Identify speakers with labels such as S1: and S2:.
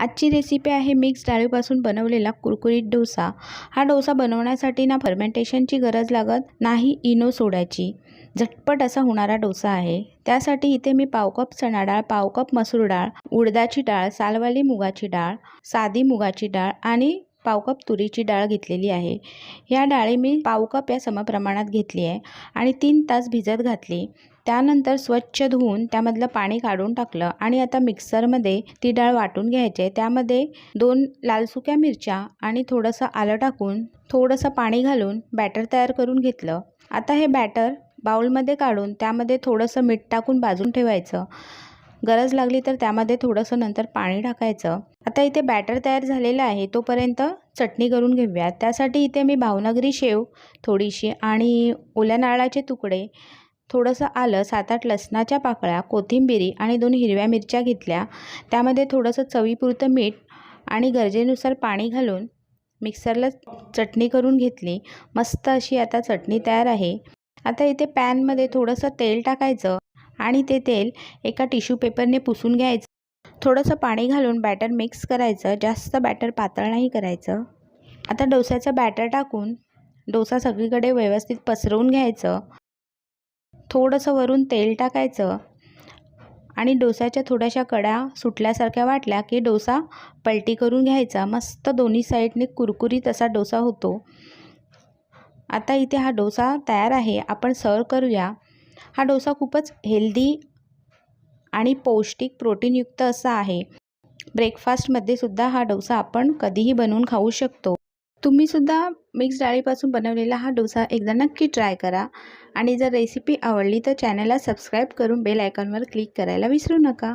S1: आजची रेसिपी आहे मिक्स डाळीपासून बनवलेला कुरकुरीत डोसा। हा डोसा बनवण्यासाठी ना फर्मेंटेशनची गरज लागत नाही, इनो सोडायची। झटपट असा होणारा डोसा आहे। त्यासाठी इथे मी पाव कप चणा डाळ, पाव कप मसूर डाळ, उडदाची डाळ, सालवाली मुगाची डाळ, साधी मुगाची डाळ आणि पाव कप तुरीची डाळ घेतलेली आहे। या डाळी मी पाव कप या समप्रमाणात घेतली आहे आणि 3 तास भिजत घातली। त्यानंतर स्वच्छ धुवून त्यामधलं पाणी काढून टाकलं आणि आता मिक्सरमध्ये ती डाळ वाटून घ्यायची आहे। त्यामध्ये 2 लाल सुक्या मिरच्या आणि थोडंसं आलं टाकून थोडंसं पाणी घालून बॅटर तयार करून घेतलं। आता हे बॅटर बाउलमध्ये काढून त्यामध्ये थोडंसं मीठ टाकून भाजून ठेवायचं। गरज लागली तर त्यामध्ये थोडंसं नंतर पाणी टाकायचं। आता इथे बॅटर तयार झालेलं आहे, तोपर्यंत चटणी करून घेऊया। त्यासाठी इथे मी भावनगरी शेव थोडीशी आणि ओल्या नारळाचे तुकडे, थोडंसं आलं, 7-8 लसणाच्या पाकळ्या, कोथिंबीर आणि 2 हिरव्या मिरच्या घेतल्या। त्यामध्ये थोडंसं चवीपुरतं मीठ आणि गरजेनुसार पाणी घालून मिक्सरला चटणी करून घेतली। मस्त अशी आता चटणी तयार आहे। आता इथे पॅनमध्ये थोडंसं तेल टाकायचं आणि ते तेल एका टिश्यू पेपरने पुसून घ्यायचं। थोडंसं पाणी घालून बॅटर मिक्स करायचं, जास्त बॅटर पातळ नाही करायचं। आता डोस्याचं बॅटर टाकून डोसा सगळीकडे व्यवस्थित पसरवून घ्यायचं। थोडंसं वरून तेल टाकायचं आणि डोस्याच्या थोड्याशा कडा सुटल्यासारख्या वाटल्या की डोसा पलटी करून घ्यायचा। मस्त दोन्ही साईडने कुरकुरीत असा डोसा होतो। आता इथे हा डोसा तयार आहे, आपण सर्व करूया। हा डोसा खूपच हेल्दी आणि पौष्टिक प्रोटीनयुक्त असा आहे। ब्रेकफास्टमध्ये सुद्धा हा डोसा आपण कधीही बनवून खाऊ शकतो। तुम्ही सुद्धा मिक्स डाळीपासून बनवलेला हा डोसा एकदा नक्की ट्राय करा आणि जर रेसिपी आवडली तर चॅनलला सबस्क्राईब करून बेल आयकॉनवर क्लिक करायला विसरू नका।